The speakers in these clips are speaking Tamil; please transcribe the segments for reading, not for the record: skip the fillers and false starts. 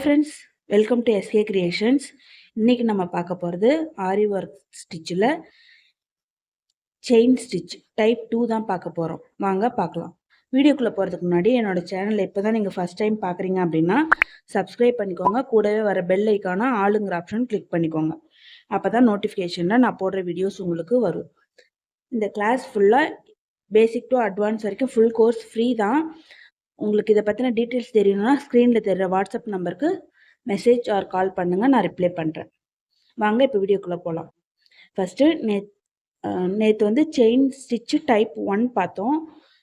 Friends, welcome to SK creations. இன்னைக்கு நம்ம பார்க்க போகிறது ஆரி ஒர்க் ஸ்டிச்சில் செயின் ஸ்டிச் டைப் 2 தான் பார்க்க போகிறோம். வாங்க பார்க்கலாம். வீடியோக்குள்ளே போகிறதுக்கு முன்னாடி என்னோட சேனலை இப்போ தான் நீங்கள் ஃபஸ்ட் டைம் பார்க்குறீங்க அப்படின்னா சப்ஸ்கிரைப் பண்ணிக்கோங்க. கூடவே வர பெல் ஐக்கான ஆளுங்கிற ஆப்ஷன் கிளிக் பண்ணிக்கோங்க. அப்போ தான் நோட்டிஃபிகேஷனில் நான் போடுற வீடியோஸ் உங்களுக்கு வரும். இந்த கிளாஸ் ஃபுல்லாக பேசிக் டு அட்வான்ஸ் வரைக்கும் ஃபுல் கோர்ஸ் ஃப்ரீ தான். உங்களுக்கு இதை பற்றின டீட்டெயில்ஸ் தெரியணும்னா ஸ்க்ரீனில் தெரிகிற வாட்ஸ்அப் நம்பருக்கு மெசேஜ் ஆர் கால் பண்ணுங்கள், நான் ரிப்ளை பண்ணுறேன். வாங்க இப்போ வீடியோக்குள்ளே போகலாம். ஃபஸ்ட்டு நேற்று வந்து செயின் ஸ்டிச்சு டைப் 1 பார்த்தோம்.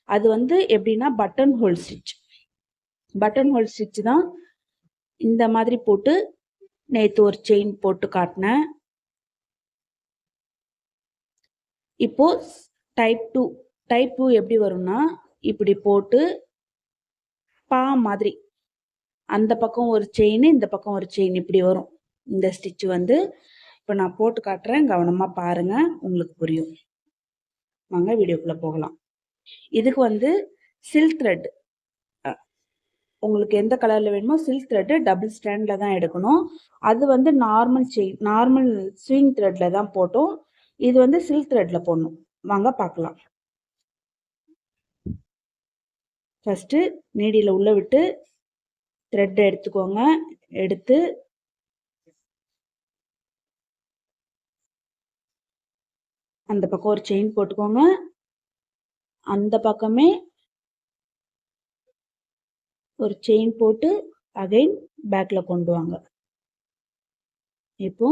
அது வந்து எப்படின்னா பட்டன் ஹோல் ஸ்டிச் தான். இந்த மாதிரி போட்டு நேற்று ஒரு செயின் போட்டு காட்டினேன். இப்போது டைப் 2 எப்படி வரும்னா இப்படி போட்டு பா மாதிரி அந்த பக்கம் ஒரு செயின், இந்த பக்கம் ஒரு செயின் இப்படி வரும். இந்த ஸ்டிச் வந்து இப்போ நான் போட்டு காட்டுறேன், கவனமாக பாருங்கள், உங்களுக்கு புரியும். வாங்க வீடியோக்குள்ளே போகலாம். இதுக்கு வந்து சில்க் த்ரெட், உங்களுக்கு எந்த கலரில் வேணுமோ சில்க் த்ரெட்டு டபுள் ஸ்டாண்டில் தான் எடுக்கணும். அது வந்து நார்மல் ஸ்விங் த்ரெட்டில் தான் போட்டோம். இது வந்து சில்க் த்ரெட்டில் போடணும். வாங்க பார்க்கலாம். ஃபஸ்ட்டு நீடியில் உள்ளே விட்டு த்ரெட்டை எடுத்துக்கோங்க. எடுத்து அந்த பக்கம் ஒரு செயின் போட்டுக்கோங்க. அந்த பக்கமே ஒரு செயின் போட்டு அகைன் பேக்ல கொண்டு வாங்க. இப்போ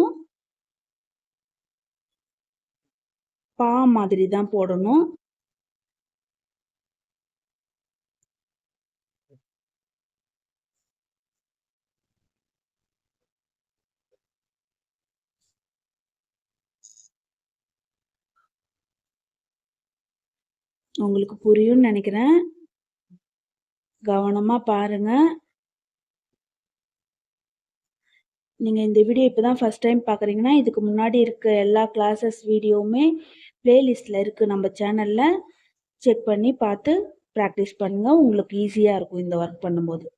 பா மாதிரி தான் போடணும். உங்களுக்கு புரியும்னு நினைக்கிறேன். கவனமா பாருங்க. நீங்க இந்த வீடியோ இப்பதான் ஃபர்ஸ்ட் டைம் பாக்குறீங்கன்னா இதுக்கு முன்னாடி இருக்க எல்லா கிளாஸஸ் வீடியோவுமே பிளேலிஸ்ட்ல இருக்கு. நம்ம சேனல்ல செக் பண்ணி பார்த்து ப்ராக்டிஸ் பண்ணுங்க. உங்களுக்கு ஈஸியா இருக்கும் இந்த ஒர்க் பண்ணும்போது.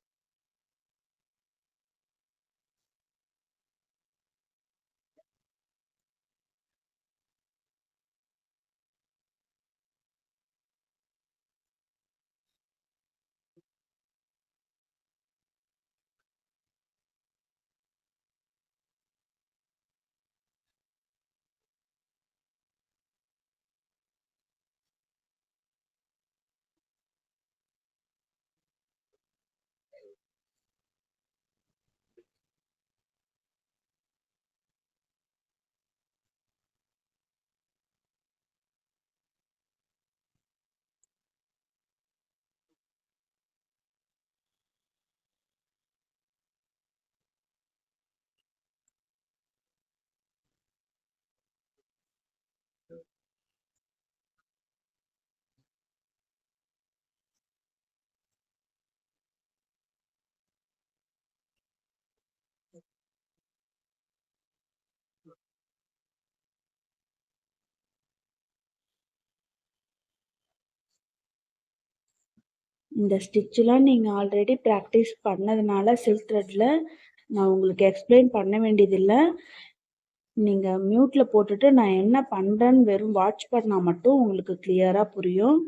இந்த ஸ்டிச்செலாம் நீங்கள் ஆல்ரெடி ப்ராக்டிஸ் பண்ணதுனால சில்க் த்ரெட்டில் நான் உங்களுக்கு எக்ஸ்பிளைன் பண்ண வேண்டியதில்லை. நீங்கள் மியூட்டில் போட்டுட்டு நான் என்ன பண்ணுறேன்னு வெறும் வாட்ச் பண்ணால் மட்டும் உங்களுக்கு கிளியராக புரியும்.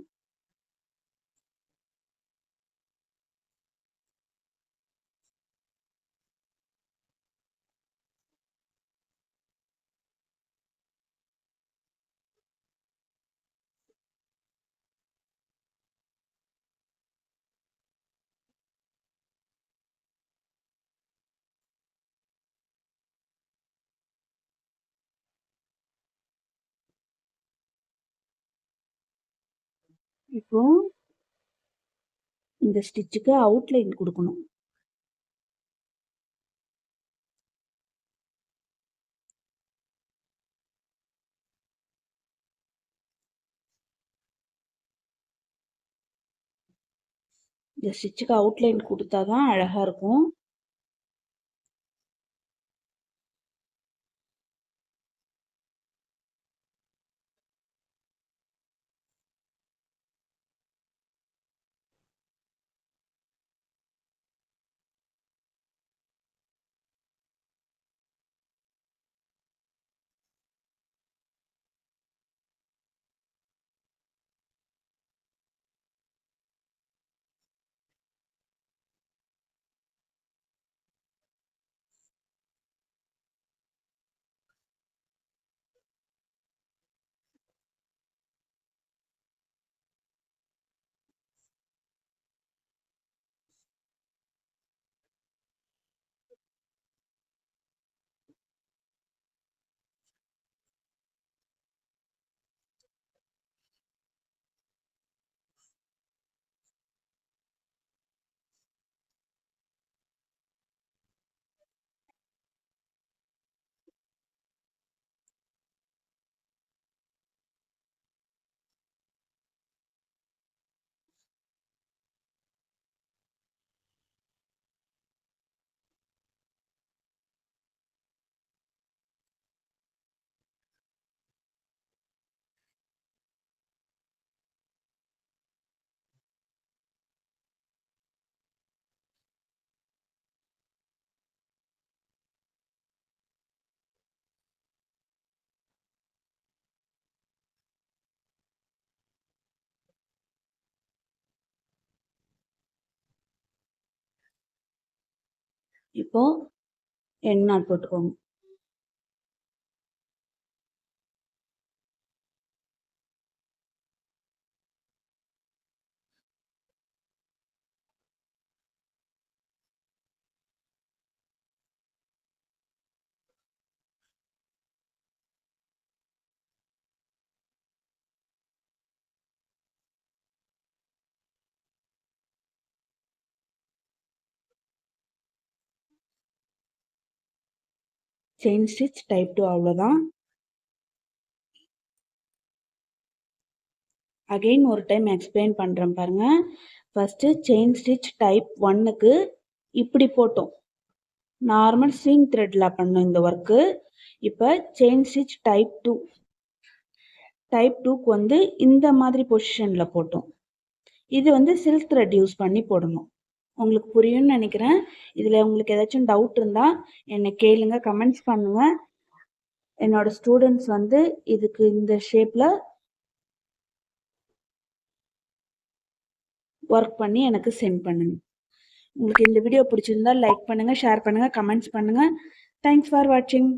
இப்போ இந்த ஸ்டிச்சுக்கு அவுட்லைன் கொடுக்கணும். இந்த ஸ்டிச்சுக்கு அவுட்லைன் கொடுத்தா தான் அழகாக இருக்கும். இப்போ எண்ட் நாட் போட்டுக்கோங்க. செயின் ஸ்டிச் டைப் 2 அவ்வளோதான். அகெயின் ஒரு டைம் எக்ஸ்பிளைன் பண்ணுறேன் பாருங்கள். ஃபஸ்ட்டு செயின் ஸ்டிச் டைப் 1க்கு இப்படி போட்டோம். நார்மல் ஸ்விங் த்ரெட்டில் பண்ணோம் இந்த ஒர்க்கு. இப்போ செயின் ஸ்டிச் டைப் 2க்கு வந்து இந்த மாதிரி பொசிஷனில் போட்டோம். இது வந்து சில்க் த்ரெட் யூஸ் பண்ணி போடணும். உங்களுக்கு புரியும்னு நினைக்கிறேன். இதில் உங்களுக்கு ஏதாச்சும் டவுட் இருந்தால் என்னை கேளுங்க, கமெண்ட்ஸ் பண்ணுங்கள். என்னோட ஸ்டூடெண்ட்ஸ் வந்து இதுக்கு இந்த ஷேப்பில் ஒர்க் பண்ணி எனக்கு சென்ட் பண்ணுங்க. உங்களுக்கு இந்த வீடியோ பிடிச்சிருந்தா லைக் பண்ணுங்கள், ஷேர் பண்ணுங்கள், கமெண்ட்ஸ் பண்ணுங்கள். தேங்க்ஸ் ஃபார் வாட்சிங்.